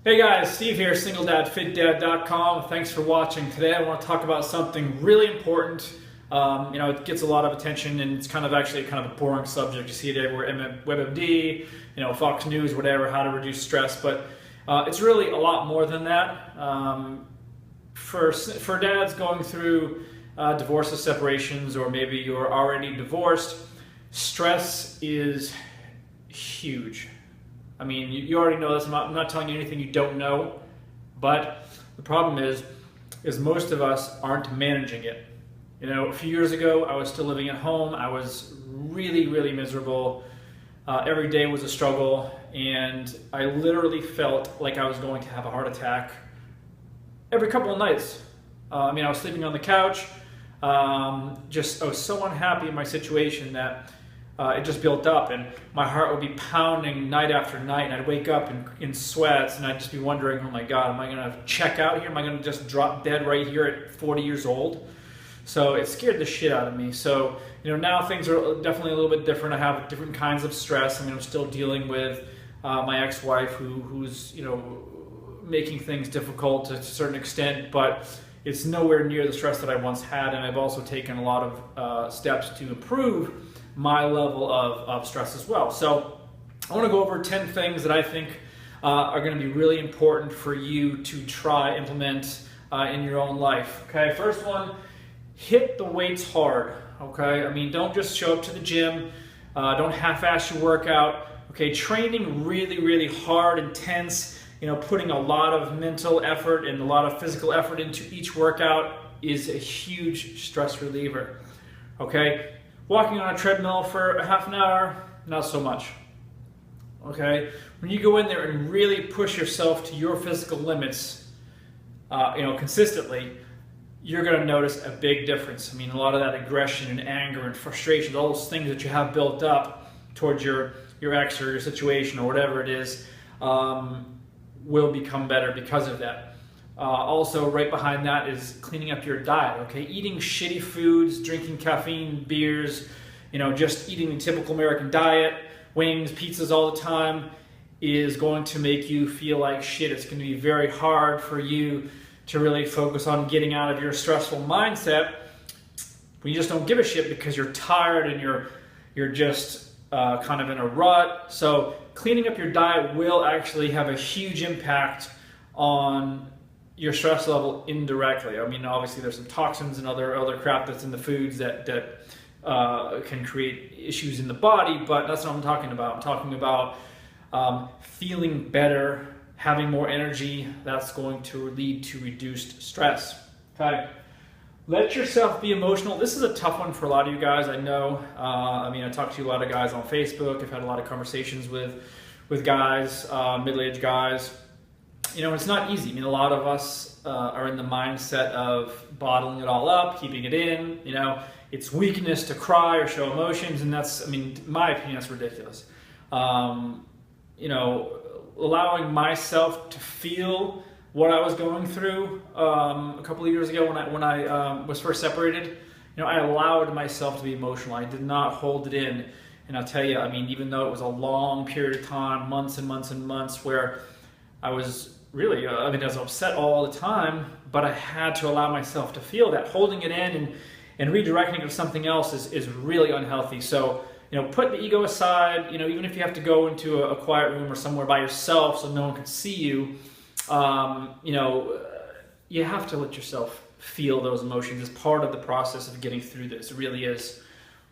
Hey guys, Steve here, singledadfitdad.com. Thanks for watching. Today I want to talk about something really important. It gets a lot of attention and it's kind of a boring subject. You see it everywhere, WebMD, Fox News, whatever, how to reduce stress. But it's really a lot more than that. For dads going through divorces, separations, or maybe you're already divorced, stress is huge. I mean, you already know this. I'm not telling you anything you don't know, but the problem is most of us aren't managing it. A few years ago, I was still living at home. I was really, really miserable. Every day was a struggle, and I literally felt like I was going to have a heart attack every couple of nights. I was sleeping on the couch. I was so unhappy in my situation that it just built up, and my heart would be pounding night after night, and I'd wake up in sweats, and I'd just be wondering, oh my God, am I going to check out here? Am I going to just drop dead right here at 40 years old? So it scared the shit out of me. So, now things are definitely a little bit different. I have different kinds of stress. I'm still dealing with my ex-wife who's, making things difficult to a certain extent, but it's nowhere near the stress that I once had, and I've also taken a lot of steps to improve my level of stress as well. So I want to go over 10 things that I think are going to be really important for you to try implement in your own life. Okay, first one, hit the weights hard. Okay, don't just show up to the gym, don't half-ass your workout. Okay, training really, really hard, intense, putting a lot of mental effort and a lot of physical effort into each workout is a huge stress reliever. Okay, walking on a treadmill for a half an hour, not so much. Okay, when you go in there and really push yourself to your physical limits, consistently, you're going to notice a big difference. A lot of that aggression and anger and frustration, all those things that you have built up towards your ex or your situation or whatever it is, will become better because of that. Also, right behind that is cleaning up your diet. Okay, eating shitty foods, drinking caffeine, beers, just eating the typical American diet, wings, pizzas all the time, is going to make you feel like shit. It's going to be very hard for you to really focus on getting out of your stressful mindset when you just don't give a shit because you're tired and you're just kind of in a rut. So cleaning up your diet will actually have a huge impact on your stress level indirectly. Obviously there's some toxins and other crap that's in the foods that can create issues in the body, but that's what I'm talking about. I'm talking about feeling better, having more energy. That's going to lead to reduced stress. Okay. Let yourself be emotional. This is a tough one for a lot of you guys, I know. I talk to a lot of guys on Facebook. I've had a lot of conversations with guys, middle-aged guys. It's not easy. A lot of us are in the mindset of bottling it all up, keeping it in. It's weakness to cry or show emotions, and that's, in my opinion, that's ridiculous. Allowing myself to feel what I was going through a couple of years ago when I was first separated, I allowed myself to be emotional. I did not hold it in. And I'll tell you, even though it was a long period of time, months and months and months, where I was really, I was upset all the time, but I had to allow myself to feel that. Holding it in and redirecting it to something else is really unhealthy. So, put the ego aside, even if you have to go into a quiet room or somewhere by yourself so no one can see you, you have to let yourself feel those emotions as part of the process of getting through this. It really is.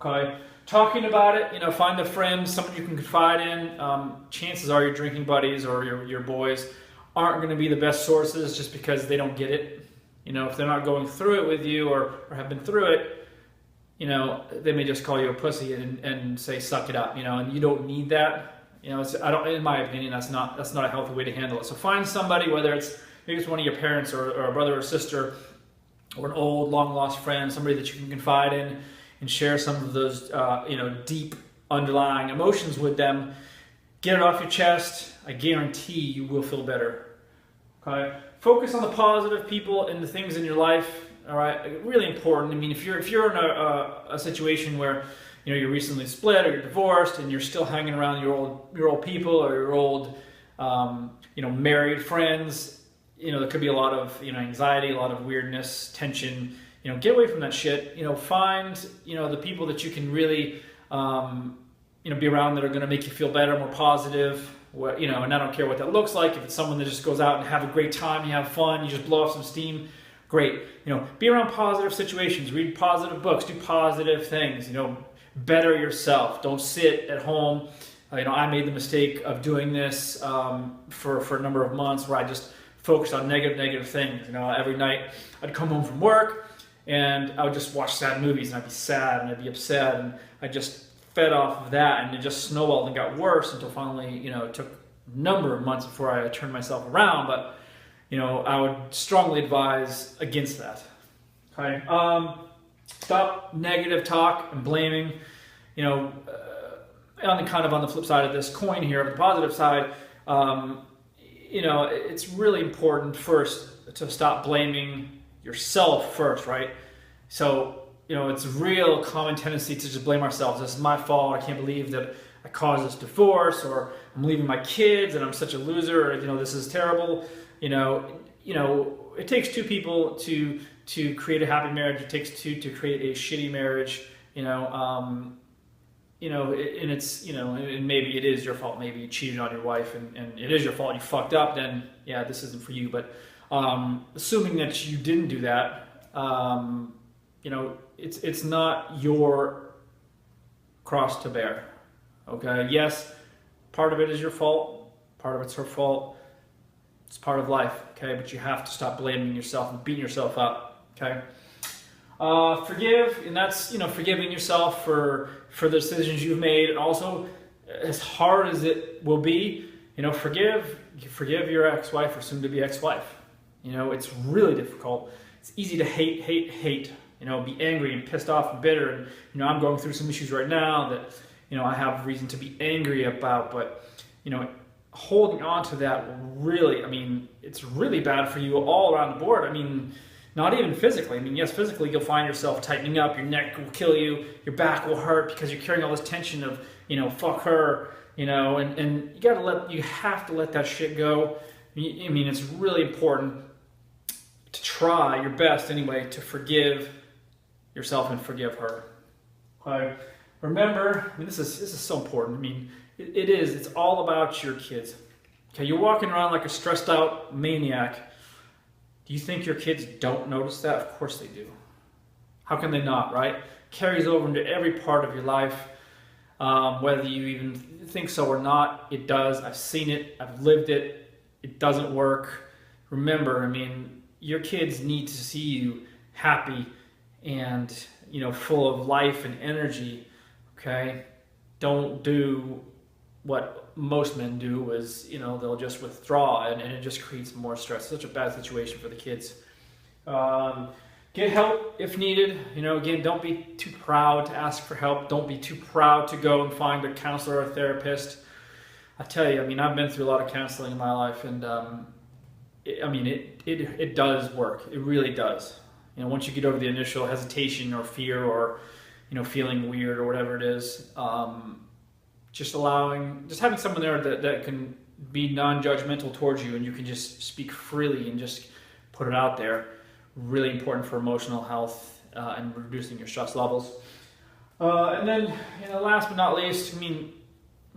Okay? Talking about it, find a friend, someone you can confide in. Chances are your drinking buddies or your boys aren't going to be the best sources just because they don't get it. If they're not going through it with you or have been through it, they may just call you a pussy and say, suck it up, and you don't need that. In my opinion, that's not a healthy way to handle it. So find somebody, whether maybe it's one of your parents or a brother or sister or an old long lost friend, somebody that you can confide in and share some of those, deep underlying emotions with them. Get it off your chest. I guarantee you will feel better. Okay. Focus on the positive people and the things in your life. All right, really important. If you're in a situation where you're recently split or you're divorced and you're still hanging around your old people or your old married friends. There could be a lot of, anxiety, a lot of weirdness, tension. Get away from that shit. Find, the people that you can really, be around that are going to make you feel better, more positive. And I don't care what that looks like. If it's someone that just goes out and have a great time, you have fun, you just blow off some steam, great. Be around positive situations, read positive books, do positive things, better yourself. Don't sit at home. I made the mistake of doing this for a number of months where I just focused on negative things. Every night I'd come home from work and I would just watch sad movies and I'd be sad and I'd be upset, and I just fed off of that, and it just snowballed and got worse until finally, it took a number of months before I turned myself around. But, I would strongly advise against that. Okay. Stop negative talk and blaming. On the flip side of this coin here, the positive side, it's really important first to stop blaming yourself first, right? So, it's a real common tendency to just blame ourselves. This is my fault. I can't believe that I caused this divorce, or I'm leaving my kids and I'm such a loser, or, this is terrible. It takes two people to create a happy marriage. It takes two to create a shitty marriage, and it's, and maybe it is your fault. Maybe you cheated on your wife and it is your fault. You fucked up. Then yeah, this isn't for you. But assuming that you didn't do that, it's not your cross to bear. Okay. Yes, part of it is your fault. Part of it's her fault. It's part of life. Okay. But you have to stop blaming yourself and beating yourself up. Okay. Forgive, and that's, forgiving yourself for the decisions you've made. And also, as hard as it will be, forgive your ex-wife or soon-to-be ex-wife. It's really difficult. It's easy to hate, be angry and pissed off and bitter. And, I'm going through some issues right now that, I have reason to be angry about. But, holding on to that really, it's really bad for you all around the board. Not even physically. Yes, physically you'll find yourself tightening up, your neck will kill you, your back will hurt because you're carrying all this tension of, fuck her, and you have to let that shit go. It's really important to try your best anyway to forgive yourself and forgive her. Okay. Remember, this is so important. It's all about your kids. Okay, you're walking around like a stressed out maniac. Do you think your kids don't notice that? Of course they do. How can they not, right? Carries over into every part of your life. Whether you even think so or not, it does. I've seen it. I've lived it. It doesn't work. Remember, your kids need to see you happy and, full of life and energy, okay? Don't do what most men do is, they'll just withdraw and it just creates more stress. Such a bad situation for the kids. Get help if needed. Again, don't be too proud to ask for help. Don't be too proud to go and find a counselor or a therapist. I tell you, I've been through a lot of counseling in my life, and it does work. It really does. Once you get over the initial hesitation or fear or, feeling weird or whatever it is, just having someone there that can be non-judgmental towards you, and you can just speak freely and just put it out there. Really important for emotional health and reducing your stress levels. And then, last but not least, come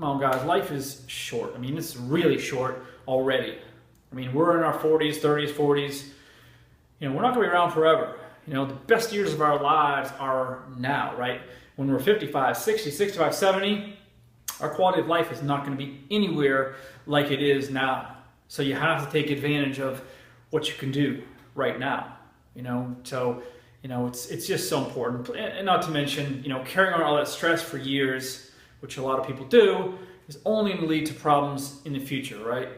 on guys, life is short. It's really short already. We're in our 40s, 30s, 40s. We're not going to be around forever. The best years of our lives are now, right? When we're 55, 60, 65, 70, our quality of life is not going to be anywhere like it is now. So you have to take advantage of what you can do right now. So it's just so important. And not to mention, carrying on all that stress for years, which a lot of people do, is only going to lead to problems in the future, right?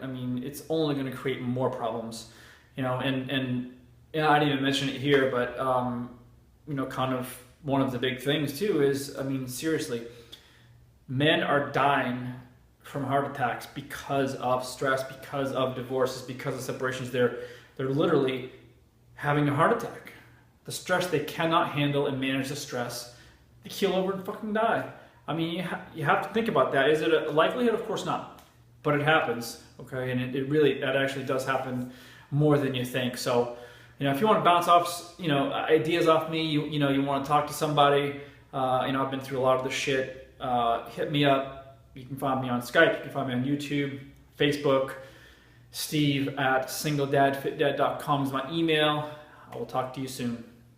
It's only going to create more problems. And I didn't even mention it here, but kind of one of the big things too is, seriously, men are dying from heart attacks because of stress, because of divorces, because of separations. They're literally having a heart attack. The stress, they cannot handle and manage the stress. They keel over and fucking die. You have to think about that. Is it a likelihood? Of course not. but it happens, okay? And that actually does happen more than you think. So, if you want to bounce off, ideas off me, you want to talk to somebody, I've been through a lot of this shit, hit me up. You can find me on Skype, you can find me on YouTube, Facebook. Steve at singledadfitdad.com is my email. I will talk to you soon.